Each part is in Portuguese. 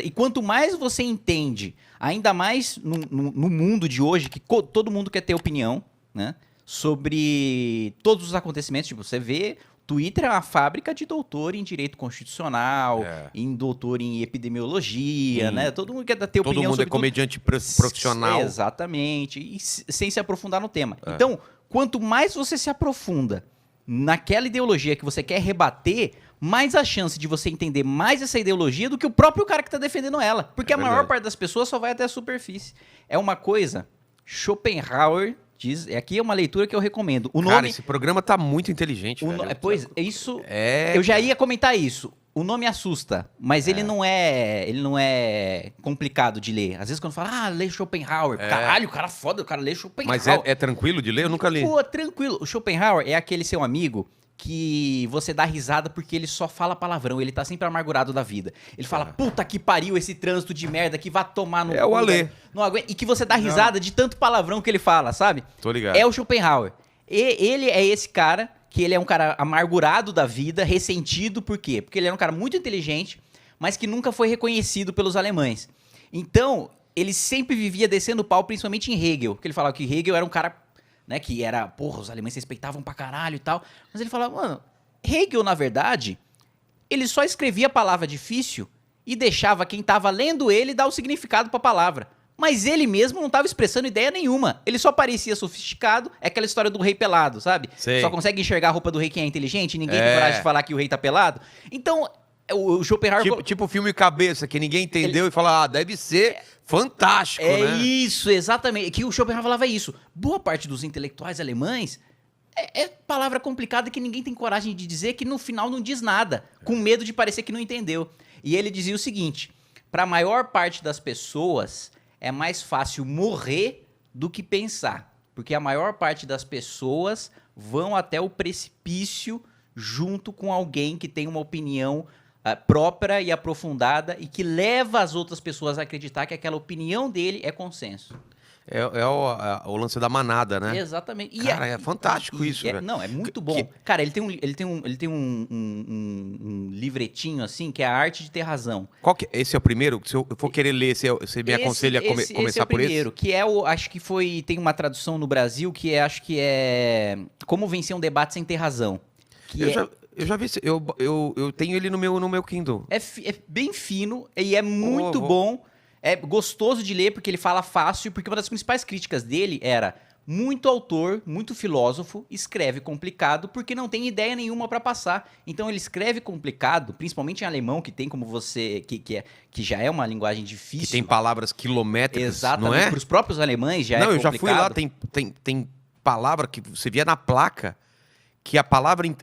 E quanto mais você entende, ainda mais no mundo de hoje, que todo mundo quer ter opinião, né? Sobre todos os acontecimentos. Tipo, você vê, Twitter é uma fábrica de doutor em direito constitucional, em doutor em epidemiologia, né? Todo mundo quer ter opinião sobre todo mundo é comediante profissional. Exatamente, e sem se aprofundar no tema. Então, quanto mais você se aprofunda naquela ideologia que você quer rebater, mais a chance de você entender mais essa ideologia do que o próprio cara que está defendendo ela. Porque a maior parte das pessoas só vai até a superfície. É uma coisa, Schopenhauer diz, aqui é uma leitura que eu recomendo. Cara, esse programa tá muito inteligente, velho. Pois, isso... eu já ia comentar isso. O nome assusta, mas ele não é complicado de ler. Às vezes quando fala, lê Schopenhauer. Caralho, o cara foda, o cara lê Schopenhauer. Mas é tranquilo de ler? Eu nunca li. Pô, tranquilo. O Schopenhauer é aquele seu amigo que você dá risada porque ele só fala palavrão, ele tá sempre amargurado da vida. Ele fala, puta que pariu esse trânsito de merda que vai tomar no... É o Alê. Não aguenta, e que você dá risada de tanto palavrão que ele fala, sabe? Tô ligado. É o Schopenhauer. Ele é esse cara, que ele é um cara amargurado da vida, ressentido, por quê? Porque ele era um cara muito inteligente, mas que nunca foi reconhecido pelos alemães. Então, ele sempre vivia descendo o pau, principalmente em Hegel, porque ele falava que Hegel era um cara... né, que era, porra, os alemães respeitavam pra caralho e tal. Mas ele falava, mano, Hegel, na verdade, ele só escrevia a palavra difícil e deixava quem tava lendo ele dar o significado pra palavra. Mas ele mesmo não tava expressando ideia nenhuma. Ele só parecia sofisticado. É aquela história do rei pelado, sabe? Sei. Só consegue enxergar a roupa do rei quem é inteligente e ninguém tem coragem de falar que o rei tá pelado. Então, o Schopenhauer... Tipo o filme Cabeça, que ninguém entendeu e fala, deve ser... fantástico, né? É isso, exatamente. Que o Schopenhauer falava isso. Boa parte dos intelectuais alemães é palavra complicada que ninguém tem coragem de dizer, que no final não diz nada, com medo de parecer que não entendeu. E ele dizia o seguinte, para a maior parte das pessoas é mais fácil morrer do que pensar, porque a maior parte das pessoas vão até o precipício junto com alguém que tem uma opinião própria e aprofundada e que leva as outras pessoas a acreditar que aquela opinião dele é consenso. É o lance da manada, né? Exatamente. Cara, é fantástico isso, velho. Não, é muito bom. Cara, ele tem um livretinho assim, que é a arte de ter razão. Qual que é? Esse é o primeiro? Se eu for querer ler, você me aconselha a começar por esse? Esse é o primeiro, que é acho que tem uma tradução no Brasil que acho que é Como Vencer um Debate Sem Ter Razão. Eu já vi, eu tenho ele no meu Kindle. É bem fino e é muito bom. É gostoso de ler porque ele fala fácil, porque uma das principais críticas dele era muito autor, muito filósofo, escreve complicado porque não tem ideia nenhuma para passar. Então ele escreve complicado, principalmente em alemão, que tem como você... que já é uma linguagem difícil. Que tem palavras quilométricas, exatamente, não é? Para os próprios alemães já é complicado. Não, eu já fui lá, tem palavra que você via na placa, que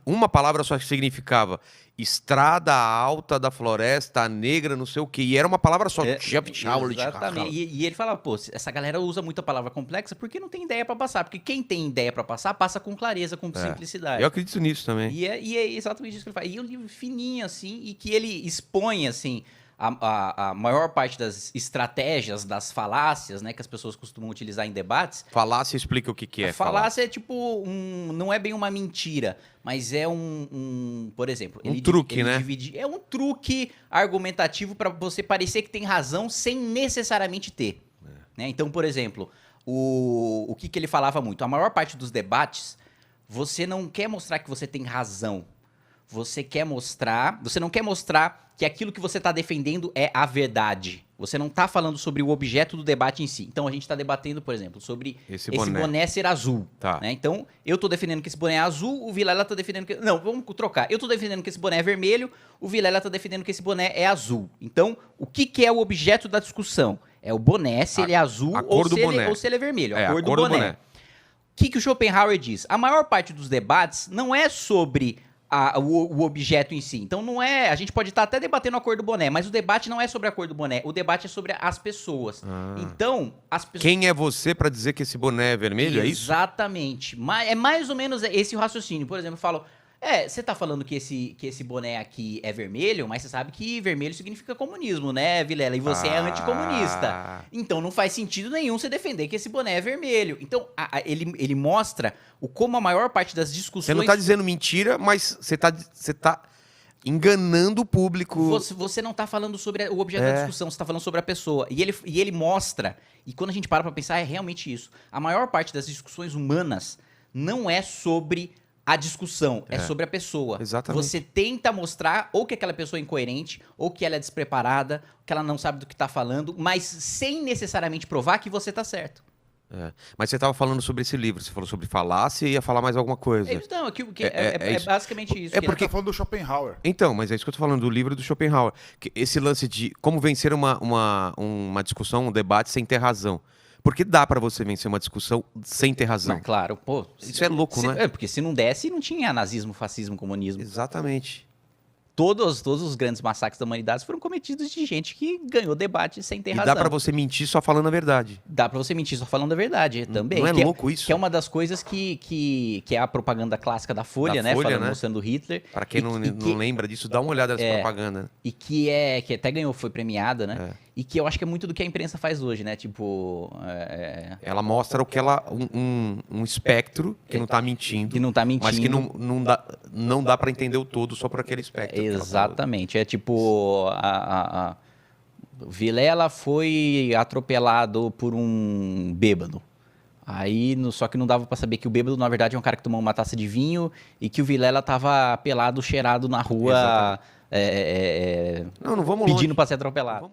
uma palavra só significava estrada alta da floresta negra, não sei o quê. E era uma palavra só. Exatamente. E ele fala, pô, essa galera usa muita palavra complexa porque não tem ideia pra passar. Porque quem tem ideia pra passar, passa com clareza, com simplicidade. Eu acredito nisso também. E é exatamente isso que ele faz. E é um livro fininho, assim, e que ele expõe, assim... A maior parte das estratégias, das falácias, né, que as pessoas costumam utilizar em debates. Falácia explica o que é. Falácia é tipo não é bem uma mentira, mas é por exemplo... Um truque, né? É um truque argumentativo para você parecer que tem razão sem necessariamente ter. Né? Então, por exemplo, o que ele falava muito? A maior parte dos debates, você não quer mostrar que você tem razão. Você não quer mostrar que aquilo que você está defendendo é a verdade. Você não está falando sobre o objeto do debate em si. Então, a gente está debatendo, por exemplo, sobre esse boné ser azul. Tá. Né? Então, eu estou defendendo que esse boné é azul, o Vilela está defendendo que... Não, vamos trocar. Eu estou defendendo que esse boné é vermelho, o Vilela está defendendo que esse boné é azul. Então, o que é o objeto da discussão? É o boné, se ele é azul ou se ele é vermelho. A cor do boné. O que o Schopenhauer diz? A maior parte dos debates não é sobre... o objeto em si. Então não é... A gente pode estar até debatendo a cor do boné, mas o debate não é sobre a cor do boné. O debate é sobre as pessoas. Então, as pessoas... Quem é você para dizer que esse boné é vermelho, é isso? Exatamente. É mais ou menos esse o raciocínio. Por exemplo, eu falo... você tá falando que esse boné aqui é vermelho, mas você sabe que vermelho significa comunismo, né, Vilela? E você é anticomunista. Então não faz sentido nenhum você defender que esse boné é vermelho. Então ele mostra como a maior parte das discussões... Você não tá dizendo mentira, mas você tá enganando o público. Você não tá falando sobre o objeto da discussão, você tá falando sobre a pessoa. E ele mostra, e quando a gente para pra pensar, é realmente isso. A maior parte das discussões humanas não é sobre a discussão, é sobre a pessoa. Exatamente. Você tenta mostrar ou que aquela pessoa é incoerente, ou que ela é despreparada, que ela não sabe do que tá falando, mas sem necessariamente provar que você tá certo. Mas você estava falando sobre esse livro, você falou sobre falácia e ia falar mais alguma coisa. Não, é basicamente isso. É que porque Tá falando do Schopenhauer. Então, mas é isso que eu tô falando, do livro do Schopenhauer. Esse lance de como vencer uma discussão, um debate sem ter razão. Porque dá pra você vencer uma discussão sem ter razão. Mas, claro, pô. Isso é louco, né? Porque se não desse, não tinha nazismo, fascismo, comunismo. Exatamente. Todos os grandes massacres da humanidade foram cometidos de gente que ganhou debate sem ter E razão. dá pra você mentir só falando a verdade. Dá pra você mentir só falando a verdade também. Não é que louco isso? Que é uma das coisas que é a propaganda clássica da Folha, Da né? Folha, Falando, né? mostrando Hitler. Pra quem não lembra disso, dá uma olhada nessa propaganda. E que até ganhou, foi premiada, né? É. E que eu acho que é muito do que a imprensa faz hoje, né? Tipo... Ela mostra o que ela. Um espectro que não tá mentindo. Que não tá mentindo. Mas que não dá pra entender o todo só por aquele espectro. que ela falou. Exatamente. É tipo... Vilela foi atropelado por um bêbado. Aí, só que não dava pra saber que o bêbado, na verdade, é um cara que tomou uma taça de vinho e que o Vilela tava pelado, cheirado na rua, Não vamos pedindo longe. pra ser atropelado.